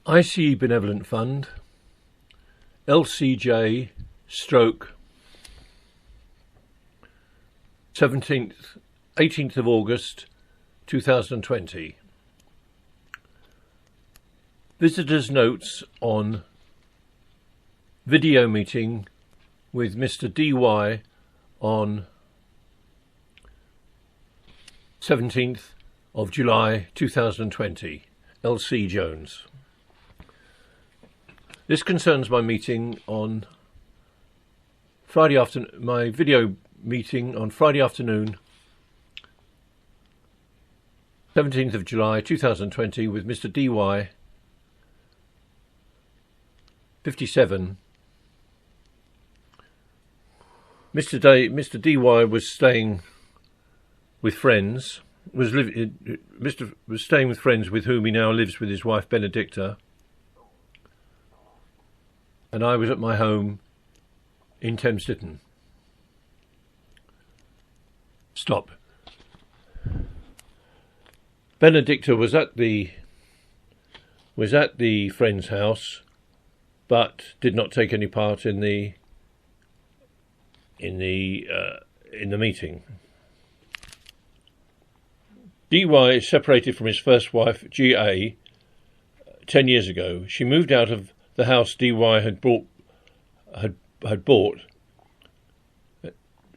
ICE Benevolent Fund, LCJ stroke 18th of August 2020. Visitors' notes on video meeting with Mr. DY on 17th of July 2020. LC Jones. This concerns my meeting on Friday afternoon, my video meeting on Friday afternoon, 17th of July 2020 with Mr. DY, 57. Mr. DY was staying with friends, was staying with friends with whom he now lives with his wife Benedicta, and I was at my home in Thames Ditton. Stop. Benedicta was at the friend's house, but did not take any part in the meeting. DY is separated from his first wife, GA, 10 years ago. She moved out of the house DY had bought,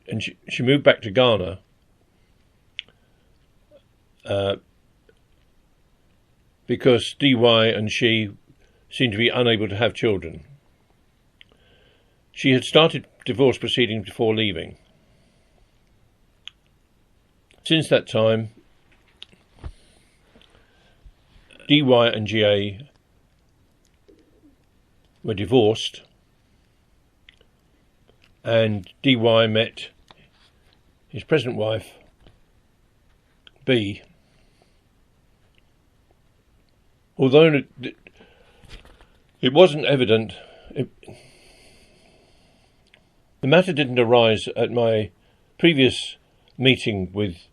and she moved back to Ghana because DY and she seemed to be unable to have children. She had started divorce proceedings before leaving. Since that time, DY and GA were divorced, and DY met his present wife, B. Although it wasn't evident, the matter didn't arise at my previous meeting with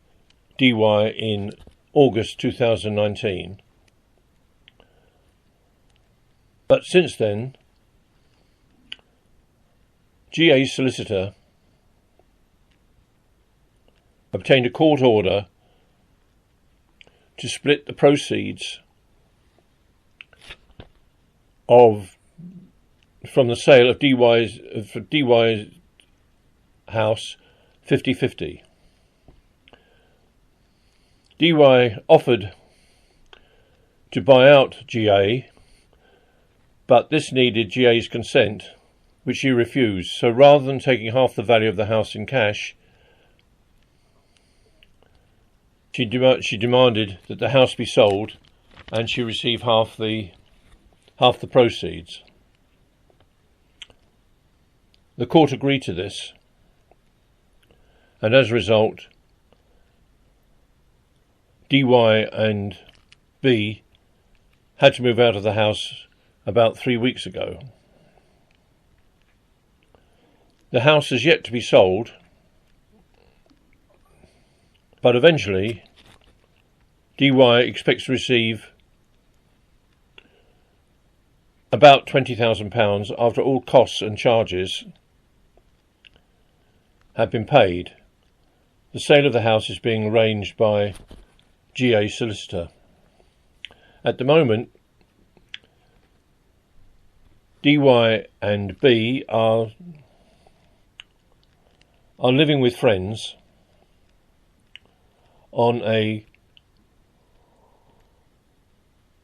DY in August 2019. But since then, GA's solicitor obtained a court order to split the proceeds from the sale of DY's house 50-50. DY offered to buy out GA, but this needed GA's consent, which she refused. So rather than taking half the value of the house in cash, she demanded that the house be sold and she receive half the proceeds. The court agreed to this, and as a result, DY and B had to move out of the house about 3 weeks ago. The house has yet to be sold, but eventually DY expects to receive about £20,000 after all costs and charges have been paid. The sale of the house is being arranged by GA's solicitor. At the moment, DY and B are living with friends on a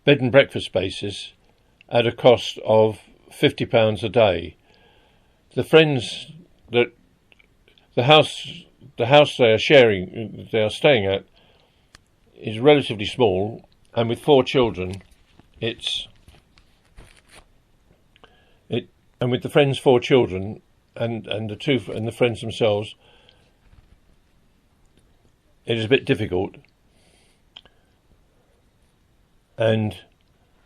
bed and breakfast basis at a cost of £50 a day. The friends that the house they are staying at is relatively small, and with 4 children, and with the friends' 4 children and the friends themselves, it is a bit difficult. And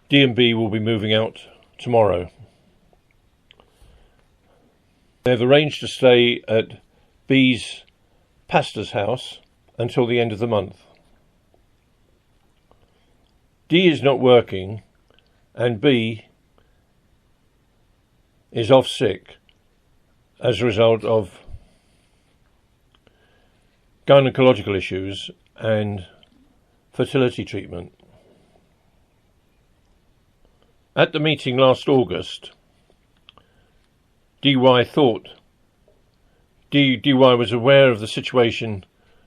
D&B will be moving out tomorrow. They've arranged to stay at B's pastor's house until the end of the month. D is not working, and B is off sick as a result of gynecological issues and fertility treatment. At the meeting last August, DY was aware of the situation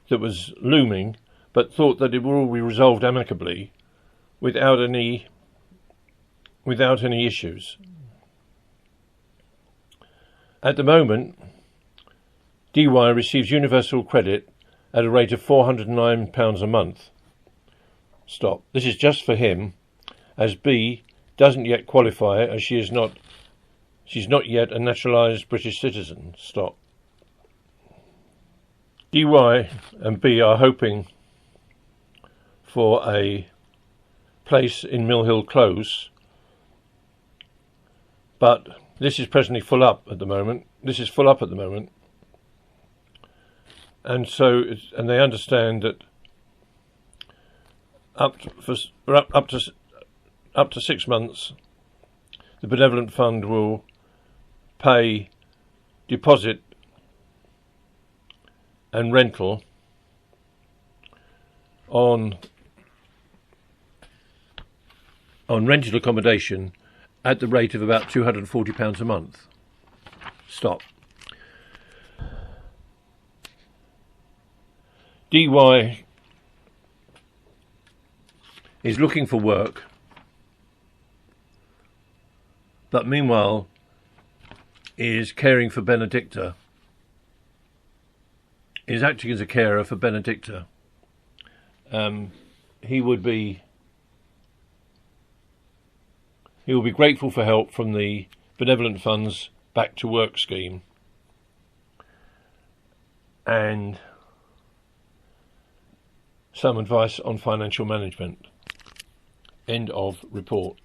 that was looming, but thought that it would all be resolved amicably without any issues. At the moment, DY receives universal credit at a rate of £409 a month. Stop. This is just for him, as B doesn't yet qualify, as she's not yet a naturalised British citizen. Stop. DY and B are hoping for a place in Mill Hill Close, but this is presently full up at the moment. And they understand that up to 6 months, the benevolent fund will pay deposit and rental on rented accommodation at the rate of about £240 a month. Stop. DY is looking for work, but meanwhile is caring for Benedicta, is acting as a carer for Benedicta. He will be grateful for help from the Benevolent Fund's Back to Work scheme and some advice on financial management. End of report.